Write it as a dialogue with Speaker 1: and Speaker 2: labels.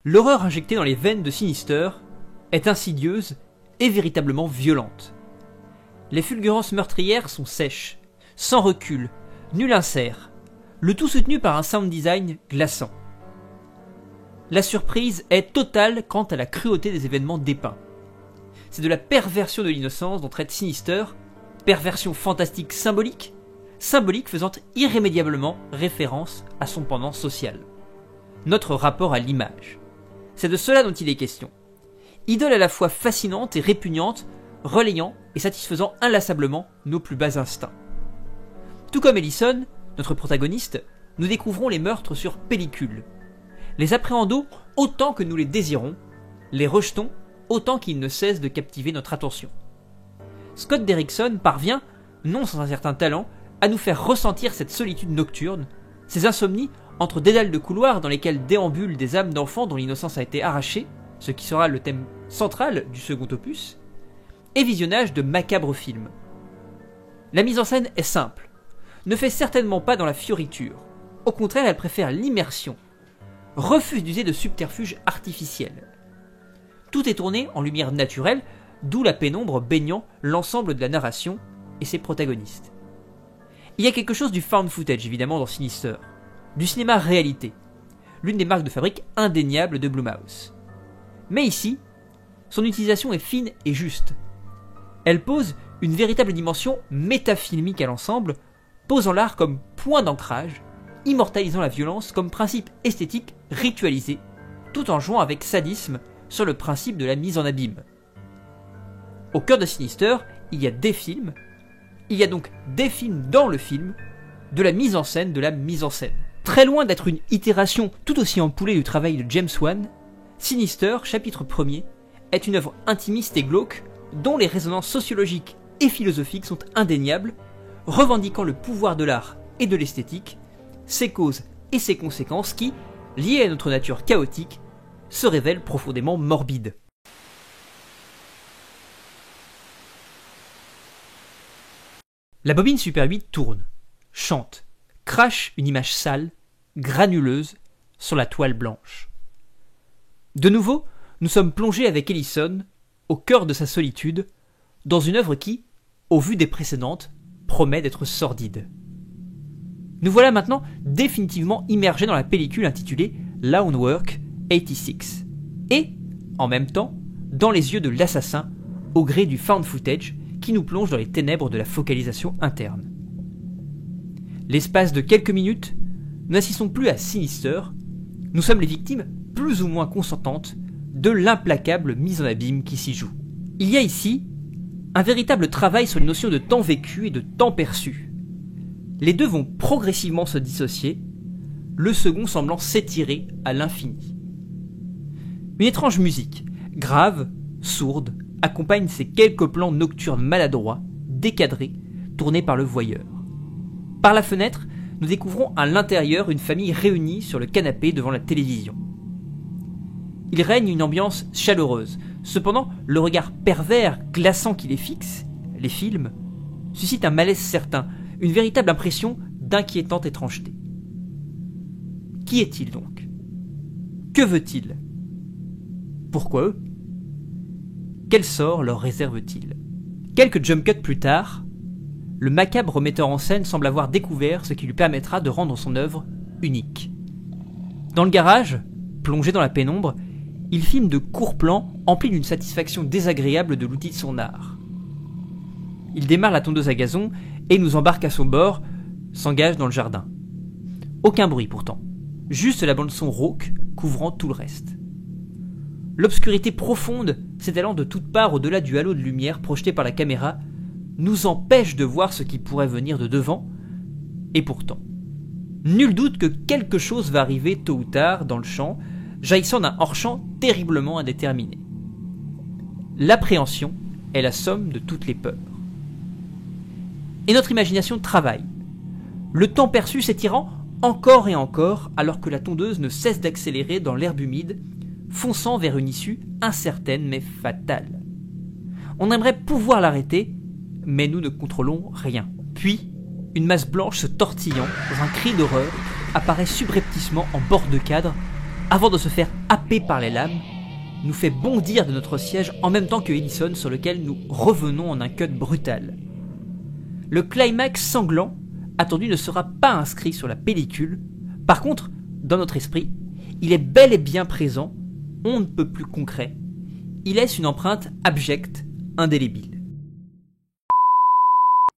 Speaker 1: L'horreur injectée dans les veines de Sinister est insidieuse et véritablement violente. Les fulgurances meurtrières sont sèches, sans recul, nul insert, le tout soutenu par un sound design glaçant. La surprise est totale quant à la cruauté des événements dépeints. C'est de la perversion de l'innocence dont traite Sinister, perversion fantastique symbolique faisant irrémédiablement référence à son pendant social. Notre rapport à l'image. C'est de cela dont il est question. Idole à la fois fascinante et répugnante, relayant et satisfaisant inlassablement nos plus bas instincts. Tout comme Ellison, notre protagoniste, nous découvrons les meurtres sur pellicule. Les appréhendons autant que nous les désirons, les rejetons autant qu'ils ne cessent de captiver notre attention. Scott Derrickson parvient, non sans un certain talent, à nous faire ressentir cette solitude nocturne, ces insomnies entre dédales de couloirs dans lesquels déambulent des âmes d'enfants dont l'innocence a été arrachée, ce qui sera le thème central du second opus, et visionnage de macabres films. La mise en scène est simple, ne fait certainement pas dans la fioriture, au contraire elle préfère l'immersion, refuse d'user de subterfuges artificiels. Tout est tourné en lumière naturelle, d'où la pénombre baignant l'ensemble de la narration et ses protagonistes. Il y a quelque chose du found footage évidemment dans Sinister, du cinéma réalité, l'une des marques de fabrique indéniables de Blumhouse. Mais ici, son utilisation est fine et juste. Elle pose une véritable dimension métafilmique à l'ensemble, posant l'art comme point d'ancrage, immortalisant la violence comme principe esthétique ritualisé, tout en jouant avec sadisme sur le principe de la mise en abîme. Au cœur de Sinister, il y a des films, il y a donc des films dans le film, de la mise en scène de la mise en scène. Très loin d'être une itération tout aussi empoulée du travail de James Wan, Sinister, chapitre 1er, est une œuvre intimiste et glauque dont les résonances sociologiques et philosophiques sont indéniables, revendiquant le pouvoir de l'art et de l'esthétique, ses causes et ses conséquences qui, liées à notre nature chaotique, se révèlent profondément morbides. La bobine Super 8 tourne, chante, crache une image sale, granuleuse, sur la toile blanche. De nouveau, nous sommes plongés avec Ellison, au cœur de sa solitude, dans une œuvre qui, au vu des précédentes, promet d'être sordide. Nous voilà maintenant définitivement immergés dans la pellicule intitulée Lone Work 86, et, en même temps, dans les yeux de l'assassin, au gré du found footage qui nous plonge dans les ténèbres de la focalisation interne. L'espace de quelques minutes, nous n'assistons plus à Sinister, nous sommes les victimes plus ou moins consentantes de l'implacable mise en abîme qui s'y joue. Il y a ici un véritable travail sur les notions de temps vécu et de temps perçu. Les deux vont progressivement se dissocier, le second semblant s'étirer à l'infini. Une étrange musique, grave, sourde, accompagne ces quelques plans nocturnes maladroits, décadrés, tournés par le voyeur. Par la fenêtre, nous découvrons à l'intérieur une famille réunie sur le canapé devant la télévision. Il règne une ambiance chaleureuse. Cependant, le regard pervers, glaçant qui les fixe, les films, suscite un malaise certain, une véritable impression d'inquiétante étrangeté. Qui est-il donc ? Que veut-il ? Pourquoi eux ? Quel sort leur réserve-t-il ? Quelques jump cuts plus tard, le macabre metteur en scène semble avoir découvert ce qui lui permettra de rendre son œuvre unique. Dans le garage, plongé dans la pénombre, il filme de courts plans emplis d'une satisfaction désagréable de l'outil de son art. Il démarre la tondeuse à gazon et nous embarque à son bord, s'engage dans le jardin. Aucun bruit pourtant, juste la bande-son rauque couvrant tout le reste. L'obscurité profonde, s'étalant de toutes parts au-delà du halo de lumière projeté par la caméra, nous empêche de voir ce qui pourrait venir de devant, et pourtant, nul doute que quelque chose va arriver tôt ou tard dans le champ, jaillissant d'un hors-champ terriblement indéterminé. L'appréhension est la somme de toutes les peurs. Et notre imagination travaille, le temps perçu s'étirant encore et encore alors que la tondeuse ne cesse d'accélérer dans l'herbe humide, fonçant vers une issue incertaine mais fatale. On aimerait pouvoir l'arrêter, mais nous ne contrôlons rien. Puis, une masse blanche se tortillant dans un cri d'horreur apparaît subrepticement en bord de cadre, avant de se faire happer par les lames, nous fait bondir de notre siège en même temps que Ellison, sur lequel nous revenons en un cut brutal. Le climax sanglant attendu ne sera pas inscrit sur la pellicule. Par contre, dans notre esprit, il est bel et bien présent, on ne peut plus concret. Il laisse une empreinte abjecte, indélébile.